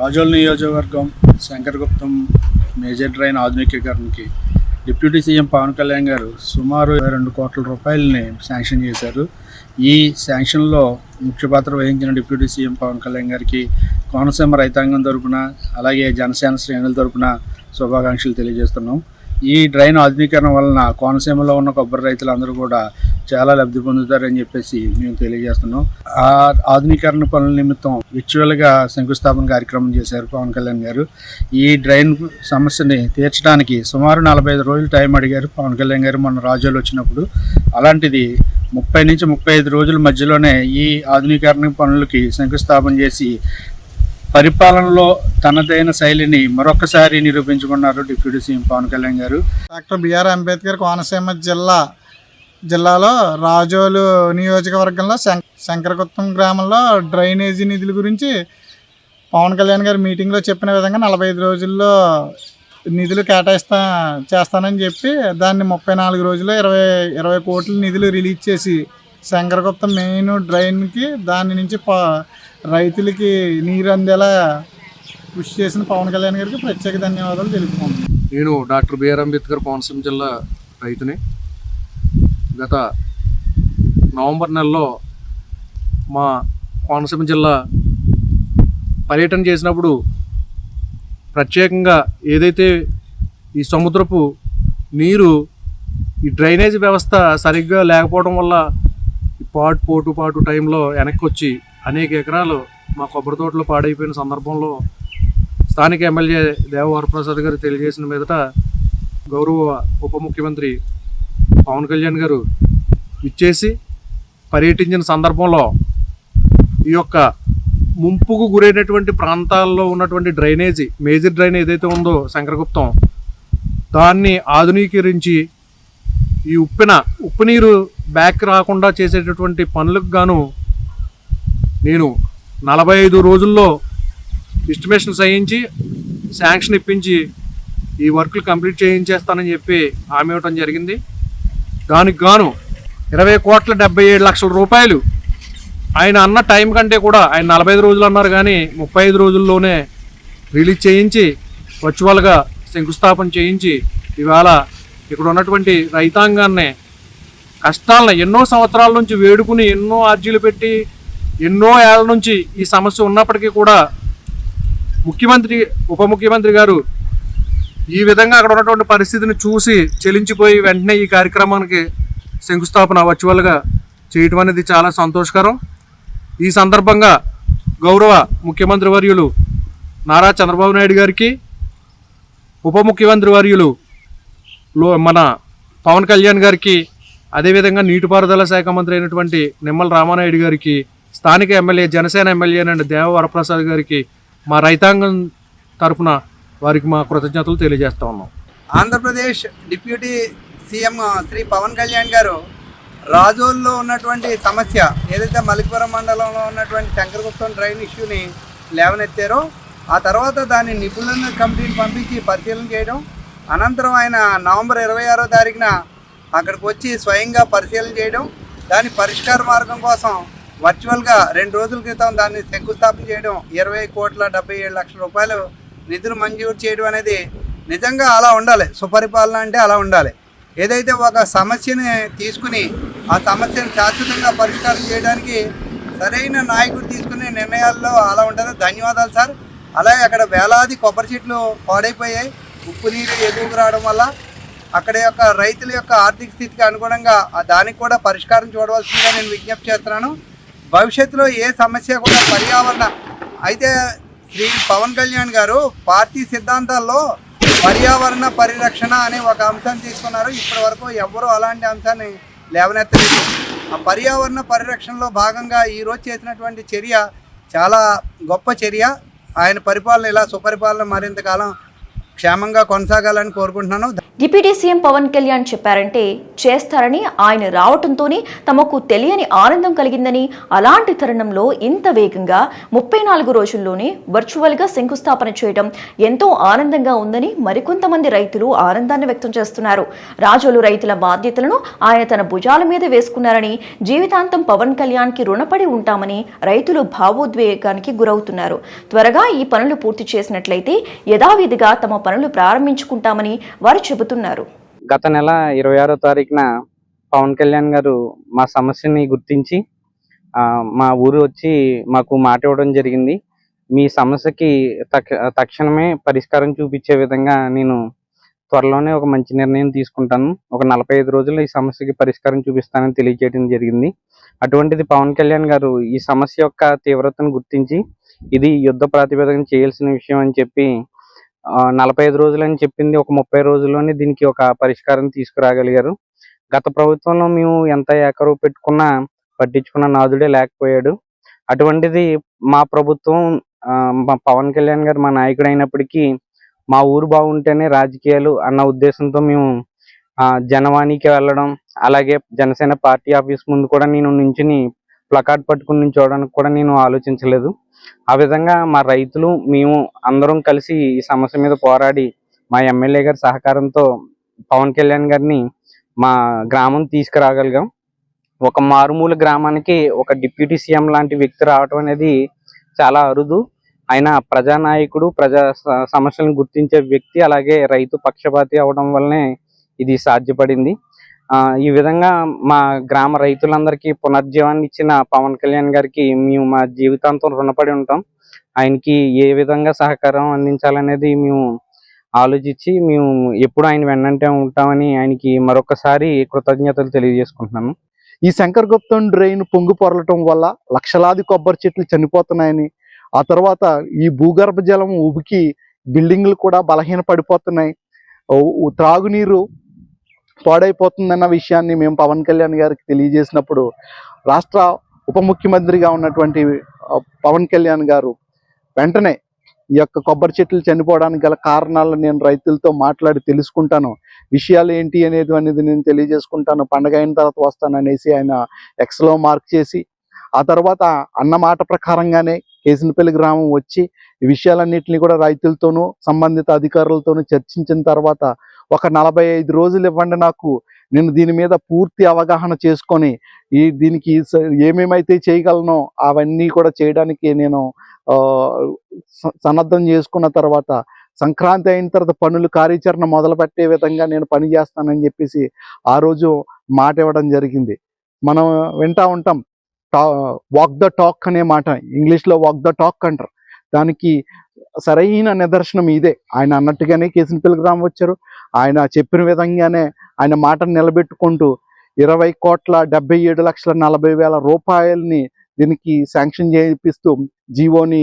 రాజోల్ నియోజకవర్గం Sankaraguptam major drain ఆధునికీకరణకి deputy CM Pawan Kalyan గారు సుమారు 22 కోట్ల రూపాయలని శాంక్షన్ చేశారు. ఈ శాంక్షన్లో ముఖ్య పాత్ర వహించిన డిప్యూటీ సీఎం పవన్ కళ్యాణ్ గారికి కోనసీమ రైతాంగం తరపున అలాగే జనసేన శ్రేణుల తరపున శుభాకాంక్షలు తెలియజేస్తున్నాం. ఈ డ్రైన్ ఆధునీకరణ వలన కోనసీమలో ఉన్న కొబ్బరి రైతులందరూ కూడా చాలా లబ్ధి పొందుతారని చెప్పేసి మేము తెలియజేస్తున్నాం. ఆ ఆధునీకరణ పనుల నిమిత్తం విర్చువల్గా శంకుస్థాపన కార్యక్రమం చేశారు పవన్ కళ్యాణ్ గారు. ఈ డ్రైన్ సమస్యని తీర్చడానికి సుమారు 45 రోజులు టైం అడిగారు పవన్ కళ్యాణ్ గారు మొన్న రాజోలు వచ్చినప్పుడు. అలాంటిది 30 నుంచి 35 రోజుల మధ్యలోనే ఈ ఆధునీకరణ పనులకి శంకుస్థాపన చేసి పరిపాలనలో తనదైన శైలిని మరొకసారి నిరూపించుకున్నారు డిప్యూటీ సీఎం పవన్ కళ్యాణ్ గారు. డాక్టర్ బిఆర్ అంబేద్కర్ కోనసీమ జిల్లాలో రాజోలు నియోజకవర్గంలో శంకరగుప్తం గ్రామంలో డ్రైనేజీ నిధుల గురించి పవన్ కళ్యాణ్ గారు మీటింగ్లో చెప్పిన విధంగా 45 రోజుల్లో నిధులు చేస్తానని చెప్పి దాన్ని 34 రోజుల్లో 20 కోట్ల నిధులు రిలీజ్ చేసి శంకరగుప్తం మెయిన్ డ్రైన్కి దాని నుంచి రైతులకి నీరు అందేలా కృషి చేసిన పవన్ కళ్యాణ్ గారికి ప్రత్యేక ధన్యవాదాలు తెలుపుకుంటున్నాను. నేను డాక్టర్ బిఆర్ అంబేద్కర్ కోనసీమ జిల్లా రైతుని. గత నవంబర్ నెలలో మా కోనసీమ జిల్లా పర్యటన చేసినప్పుడు ప్రత్యేకంగా ఏదైతే ఈ సముద్రపు నీరు ఈ డ్రైనేజ్ వ్యవస్థ సరిగ్గా లేకపోవడం వల్ల పోటు టైంలో వెనక్కి వచ్చి అనేక ఎకరాలు మా కొబ్బరి తోటలో పాడైపోయిన సందర్భంలో స్థానిక ఎమ్మెల్యే దేవవరప్రసాద్ గారు తెలియజేసిన మీదట గౌరవ ఉప ముఖ్యమంత్రి పవన్ కళ్యాణ్ గారు ఇచ్చేసి పర్యటించిన సందర్భంలో ఈ యొక్క ముంపుకు గురైనటువంటి ప్రాంతాల్లో ఉన్నటువంటి డ్రైనేజీ మేజర్ డ్రైన్ ఏదైతే ఉందో శంకరగుప్తం దాన్ని ఆధునీకరించి ఈ ఉప్పు నీరు బ్యాక్ రాకుండా చేసేటటువంటి పనులకు గాను నేను 45 రోజుల్లో ఎస్టిమేషన్ చేయించి శాంక్షన్ ఇప్పించి ఈ వర్కులు కంప్లీట్ చేయించేస్తానని చెప్పి హామీ ఇవ్వడం జరిగింది. దానికి గాను 20,77,00,000 రూపాయలు ఆయన అన్న టైం కంటే కూడా ఆయన 45 రోజులు అన్నారు కానీ 35 రోజుల్లోనే రిలీజ్ చేయించి వర్చువల్గా శంకుస్థాపన చేయించి ఇవాళ ఇక్కడ ఉన్నటువంటి రైతాంగాన్ని కష్టాలను ఎన్నో సంవత్సరాల నుంచి వేడుకుని ఎన్నో అర్జీలు పెట్టి ఎన్నో ఏళ్ల నుంచి ఈ సమస్య ఉన్నప్పటికీ కూడా ఉప ముఖ్యమంత్రి గారు ఈ విధంగా అక్కడ ఉన్నటువంటి పరిస్థితిని చూసి చెలించిపోయి వెంటనే ఈ కార్యక్రమానికి శంకుస్థాపన వర్చువల్గా చేయటం అనేది చాలా సంతోషకరం. ఈ సందర్భంగా గౌరవ ముఖ్యమంత్రి వర్యులు నారా చంద్రబాబు నాయుడు గారికి ఉప ముఖ్యమంత్రి వర్యులు మన పవన్ కళ్యాణ్ గారికి అదేవిధంగా నీటిపారుదల శాఖ మంత్రి అయినటువంటి నిమ్మల రామానాయుడు గారికి స్థానిక MLA Janasena MLA and Devavaraprasad గారికి మా రైతాంగం తరఫున వారికి మా కృతజ్ఞతలు తెలియజేస్తా ఉన్నాం. ఆంధ్రప్రదేశ్ డిప్యూటీ సీఎం శ్రీ పవన్ కళ్యాణ్ గారు రాజోల్లో ఉన్నటువంటి సమస్య ఏదైతే మలికిపురం మండలంలో ఉన్నటువంటి శంకరగుప్తం డ్రైన్ ఇష్యూని లేవనెత్తారో ఆ తర్వాత దాన్ని నిపుణుల కమిటీని పంపించి పరిశీలన చేయడం, అనంతరం ఆయన నవంబర్ 26వ తారీఖున అక్కడికి వచ్చి స్వయంగా పరిశీలన చేయడం, దాని పరిష్కార మార్గం కోసం వర్చువల్గా 2 రోజుల క్రితం దాన్ని శంకుస్థాపన చేయడం, 20,77,00,000 రూపాయలు నిధులు మంజూరు చేయడం అనేది నిజంగా అలా ఉండాలి. సుపరిపాలన అంటే అలా ఉండాలి. ఏదైతే ఒక సమస్యని తీసుకుని ఆ సమస్యను శాశ్వతంగా పరిష్కారం చేయడానికి సరైన నాయకుడు తీసుకునే నిర్ణయాల్లో అలా ఉంటుంది. ధన్యవాదాలు సార్. అలాగే అక్కడ వేలాది కొబ్బరి చెట్లు పాడైపోయాయి. ఉప్పు నీరు ఎగువకు రావడం వల్ల అక్కడ యొక్క రైతుల యొక్క ఆర్థిక స్థితికి అనుగుణంగా దానికి కూడా పరిష్కారం చూడవలసిందిగా నేను విజ్ఞప్తి చేస్తున్నాను. భవిష్యత్తులో ఏ సమస్య కూడా పర్యావరణ అయితే శ్రీ పవన్ కళ్యాణ్ గారు పార్టీ సిద్ధాంతాల్లో పర్యావరణ పరిరక్షణ అనే ఒక అంశాన్ని తీసుకున్నారు. ఇప్పటి వరకు ఎవరూ అలాంటి అంశాన్ని లేవనెత్తలేదు. ఆ పర్యావరణ పరిరక్షణలో భాగంగా ఈరోజు చేసినటువంటి చర్య చాలా గొప్ప చర్య. ఆయన పరిపాలన ఇలా సుపరిపాలన మరింతకాలం క్షేమంగా కొనసాగాలని కోరుకుంటున్నాను. డిప్యూటీ సీఎం పవన్ కళ్యాణ్ చెప్పారంటే చేస్తారని, ఆయన రావటంతోనే తమకు తెలియని ఆనందం కలిగిందని, అలాంటి తరుణంలో ఇంత వేగంగా 34 రోజుల్లోనే వర్చువల్గా శంకుస్థాపన చేయడం ఎంతో ఆనందంగా ఉందని మరికొంతమంది రైతులు ఆనందాన్ని వ్యక్తం చేస్తున్నారు. రాజోలు రైతుల బాధ్యతలను ఆయన తన భుజాల మీద వేసుకున్నారని, జీవితాంతం పవన్ కళ్యాణ్కి రుణపడి ఉంటామని రైతులు భావోద్వేగానికి గురవుతున్నారు. త్వరగా ఈ పనులు పూర్తి చేసినట్లయితే యథావిధిగా తమ పనులు ప్రారంభించుకుంటామని వారు చెబుతున్నారు. గత నెల 26వ తారీఖున పవన్ కళ్యాణ్ గారు మా సమస్యని గుర్తించి మా ఊరు వచ్చి మాకు మాట ఇవ్వడం జరిగింది. మీ సమస్యకి తక్షణమే పరిష్కారం చూపించే విధంగా నేను త్వరలోనే ఒక మంచి నిర్ణయం తీసుకుంటాను, ఒక 45 రోజుల్లో ఈ సమస్యకి పరిష్కారం చూపిస్తానని తెలియజేయడం జరిగింది. అటువంటిది పవన్ కళ్యాణ్ గారు ఈ సమస్య యొక్క తీవ్రతను గుర్తించి ఇది యుద్ధ ప్రాతిపదికన చేయాల్సిన విషయం అని చెప్పి 45 రోజులు అని చెప్పింది ఒక 30 రోజుల్లోనే దీనికి ఒక పరిష్కారం తీసుకురాగలిగారు. గత ప్రభుత్వంలో మేము ఎంత ఏకరువు పెట్టుకున్నా పట్టించుకున్న నాదుడే లేకపోయాడు. అటువంటిది మా ప్రభుత్వం, మా పవన్ కళ్యాణ్ గారు మా నాయకుడు అయినప్పటికీ మా ఊరు బాగుంటేనే రాజకీయాలు అన్న ఉద్దేశంతో మేము జనవాణికి వెళ్ళడం, అలాగే జనసేన పార్టీ ఆఫీస్ ముందు కూడా నేను నించుని ప్లకార్డ్ పట్టుకుని నించోవడానికి కూడా నేను ఆలోచించలేదు. ఆ విధంగా మా రైతులు మేము అందరం కలిసి ఈ సమస్య మీద పోరాడి మా ఎమ్మెల్యే గారి సహకారంతో పవన్ కళ్యాణ్ గారిని మా గ్రామం తీసుకురాగలిగాం. ఒక మారుమూల గ్రామానికి ఒక డిప్యూటీ సీఎం లాంటి వ్యక్తి రావడం అనేది చాలా అరుదు. ఆయన ప్రజానాయకుడు, ప్రజా సమస్యలను గుర్తించే వ్యక్తి, అలాగే రైతు పక్షపాతి అవడం వల్లనే ఇది సాధ్యపడింది. ఈ విధంగా మా గ్రామ రైతులందరికీ పునర్జీవాన్ని ఇచ్చిన పవన్ కళ్యాణ్ గారికి మేము మా జీవితాంతం రుణపడి ఉంటాం. ఆయనకి ఏ విధంగా సహకారం అందించాలనేది మేము ఆలోచించి మేము ఎప్పుడు ఆయన వెన్నంటే ఉంటామని ఆయనకి మరొకసారి కృతజ్ఞతలు తెలియజేసుకుంటున్నాను. ఈ శంకరగుప్తం డ్రైన్ పొంగి పొరలటం వల్ల లక్షలాది కొబ్బరి చెట్లు చనిపోతున్నాయని, ఆ తర్వాత ఈ భూగర్భ జలం ఉబికి బిల్డింగ్లు కూడా బలహీన పడిపోతున్నాయి, త్రాగునీరు పాడైపోతుందన్న విషయాన్ని మేము పవన్ కళ్యాణ్ గారికి తెలియజేసినప్పుడు రాష్ట్ర ఉప ముఖ్యమంత్రిగా ఉన్నటువంటి పవన్ కళ్యాణ్ గారు వెంటనే ఈ యొక్క కొబ్బరి చెట్లు చనిపోవడానికి గల కారణాలను నేను రైతులతో మాట్లాడి తెలుసుకుంటాను, విషయాలు ఏంటి అనేది నేను తెలియజేసుకుంటాను, పండగ అయిన తర్వాత వస్తాననేసి ఆయన ఎక్స్లో మార్క్ చేసి, ఆ తర్వాత అన్న మాట ప్రకారంగానే కేసినపల్లి గ్రామం వచ్చి ఈ విషయాలన్నింటినీ కూడా రైతులతోనూ సంబంధిత అధికారులతోనూ చర్చించిన తర్వాత ఒక 45 రోజులు ఇవ్వండి నాకు, నేను దీని మీద పూర్తి అవగాహన చేసుకొని దీనికి ఏమేమైతే చేయగలనో అవన్నీ కూడా చేయడానికి నేను సన్నద్ధం చేసుకున్న తర్వాత సంక్రాంతి అయిన తర్వాత పనులు కార్యాచరణ మొదలుపెట్టే విధంగా నేను పని చేస్తానని చెప్పేసి ఆ రోజు మాట ఇవ్వడం జరిగింది. మనం వింటూ ఉంటాం వాక్ ద టాక్ అనే మాట, ఇంగ్లీష్లో వాక్ ద టాక్ అంటారు. దానికి సరైన నిదర్శనం ఇదే. ఆయన అన్నట్టుగానే కేసినపల్లి గ్రామం వచ్చారు. ఆయన చెప్పిన విధంగానే ఆయన మాటను నిలబెట్టుకుంటూ 20,77,40,000 రూపాయలని దీనికి శాంక్షన్ చేయిస్తూ జీవోని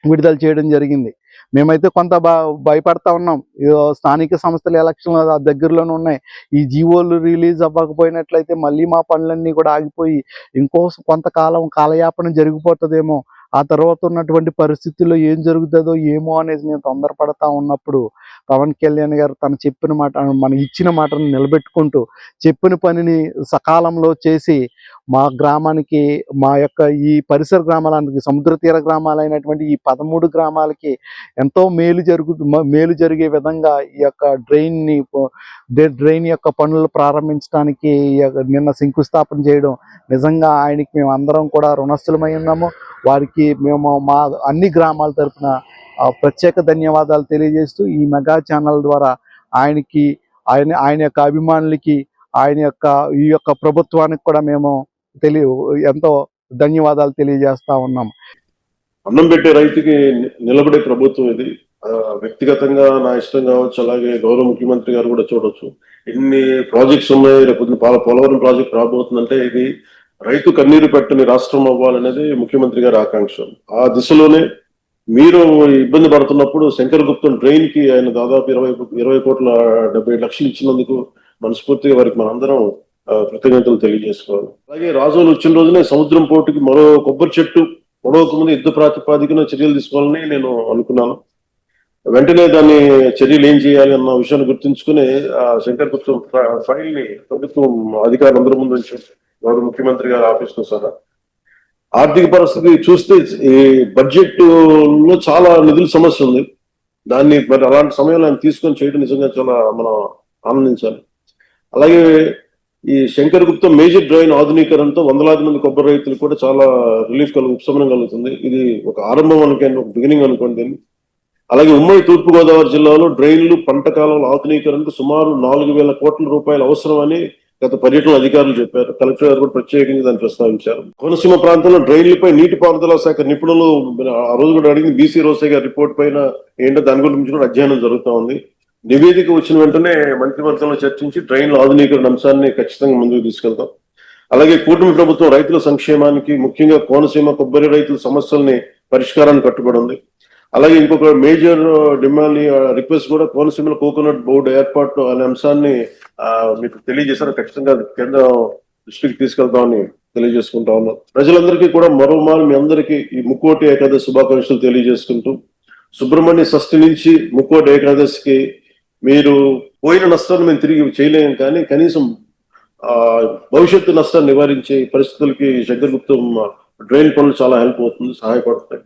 విడుదల చేయడం జరిగింది. మేమైతే కొంత భయపడతా ఉన్నాం, స్థానిక సంస్థల ఎలక్షన్లు దగ్గరలోనే ఉన్నాయి, ఈ జీవోలు రిలీజ్ అవ్వకపోయినట్లయితే మళ్ళీ మా పనులన్నీ కూడా ఆగిపోయి ఇంకో కొంతకాలం కాలయాపన జరిగిపోతుందేమో, ఆ తర్వాత ఉన్నటువంటి పరిస్థితుల్లో ఏం జరుగుతుందో ఏమో అనేది నేను తొందరపడతా ఉన్నప్పుడు పవన్ కళ్యాణ్ గారు తను చెప్పిన మాట, మనం ఇచ్చిన మాటను నిలబెట్టుకుంటూ చెప్పిన పనిని సకాలంలో చేసి మా గ్రామానికి, మా యొక్క ఈ పరిసర గ్రామాలకి, సముద్ర తీర గ్రామాలైనటువంటి ఈ 13 గ్రామాలకి ఎంతో మేలు జరిగే విధంగా ఈ యొక్క డ్రైన్ యొక్క పనులు ప్రారంభించడానికి నిన్న శంకుస్థాపన చేయడం నిజంగా ఆయనకి మేము అందరం కూడా రుణస్థులమై ఉన్నాము. వారికి మేము మా అన్ని గ్రామాల తరఫున ప్రత్యేక ధన్యవాదాలు తెలియజేస్తూ ఈ మెగా ఛానల్ ద్వారా ఆయనకి, ఆయన యొక్క అభిమానులకి, ఈ యొక్క ప్రభుత్వానికి కూడా మేము ఎంతో ధన్యవాదాలు తెలియజేస్తా ఉన్నాం. అన్నం పెట్టే రైతుకి నిలబడే ప్రభుత్వం ఇది. వ్యక్తిగతంగా నా ఇష్టం కావచ్చు, అలాగే గౌరవ ముఖ్యమంత్రి గారు కూడా చూడొచ్చు. ఎన్ని ప్రాజెక్ట్స్ ఉన్నాయి, రేపు పోలవరం ప్రాజెక్ట్ రాబోతుందంటే ఇది రైతు కన్నీరు పెట్టని రాష్ట్రం అవ్వాలనేది ముఖ్యమంత్రి గారి ఆకాంక్ష. ఆ దిశలోనే మీరు ఇబ్బంది పడుతున్నప్పుడు శంకరగుప్తం డ్రైన్ కి ఆయన దాదాపు 20,70,00,000 ఇచ్చినందుకు మనస్ఫూర్తిగా వారికి మనందరం కృతజ్ఞతలు తెలియజేసుకోవాలి. అలాగే రాజోలు వచ్చిన రోజునే సముద్రం పోర్టుకి మరో కొబ్బరి చెట్టు పొడవక ముందు యుద్ధ ప్రాతిపాదికన చర్యలు తీసుకోవాలని నేను అనుకున్నాను. వెంటనే దాన్ని చర్యలు ఏం చేయాలి అన్న విషయాన్ని గుర్తుంచుకుని ఆ శంకర్ గుప్తం ఫైల్ ని ప్రభుత్వం అధికారులందరి ముందు ఉంచి గౌరవ ముఖ్యమంత్రి గారి ఆఫీస్ లో సహా ఆర్థిక పరిస్థితి చూస్తే ఈ బడ్జెట్ లో చాలా నిధుల సమస్య ఉంది. దాన్ని మరి అలాంటి సమయంలో ఆయన తీసుకొని చేయడం నిజంగా చాలా మనం ఆనందించాలి. అలాగే ఈ శంకర్ గుప్తం మేజర్ డ్రైన్ ఆధునీకరణతో వందలాది మంది కొబ్బరి రైతులు కూడా చాలా రిలీఫ్ ఉపశమనం కలుగుతుంది. ఇది ఒక ఆరంభం అనుకోండి, ఒక బిగినింగ్ అనుకోండి. అలాగే ఉమ్మడి తూర్పుగోదావరి జిల్లాలో డ్రైన్లు పంట కాలంలో ఆధునీకరణకు సుమారు 4,000 కోట్ల రూపాయలు అవసరమని గత పర్యటన అధికారులు చెప్పారు. కలెక్టర్ గారు కూడా ప్రత్యేకంగా దాన్ని ప్రస్తావించారు. కోనసీమ ప్రాంతంలో డ్రైన్లపై నీటిపారుదల శాఖ నిపుణులు ఆ రోజు కూడా అడిగింది. బీసీ రోసే గారి రిపోర్ట్ పైన ఏంటో దాని గురించి కూడా అధ్యయనం జరుగుతూ ఉంది. నివేదిక వచ్చిన వెంటనే మంత్రివర్గంలో చర్చించి డ్రైన్ల ఆధునీకరణ అంశాన్ని ఖచ్చితంగా ముందుకు తీసుకెళ్తాం. అలాగే కూటమి ప్రభుత్వం రైతుల సంక్షేమానికి, ముఖ్యంగా కోనసీమ కొబ్బరి రైతుల సమస్యల్ని పరిష్కారాన్ని కట్టుబడి ఉంది. అలాగే ఇంకొక మేజర్ డిమాండ్ రిక్వెస్ట్ కూడా కోనసీమలో కోకోనట్ బోర్డు ఏర్పాటు అనే అంశాన్ని మీకు తెలియజేశారు. ఖచ్చితంగా కేంద్రం దృష్టికి తీసుకెళ్తామని తెలియజేసుకుంటా ఉన్నాం. ప్రజలందరికీ కూడా మరోమారు మీ అందరికీ ఈ ముక్కోటి ఏకాదశి శుభాకాంక్షలు తెలియజేసుకుంటూ, సుబ్రహ్మణ్య షష్ఠి నుంచి ముక్కోటి ఏకాదశికి మీరు పోయిన నష్టాన్ని మేము తిరిగి చేయలేము, కానీ కనీసం భవిష్యత్తు నష్టాన్ని నివారించే పరిస్థితులకి శంకర్ గుప్తం డ్రైన్ పనులు చాలా హెల్ప్ అవుతుంది, సహాయపడుతుంది.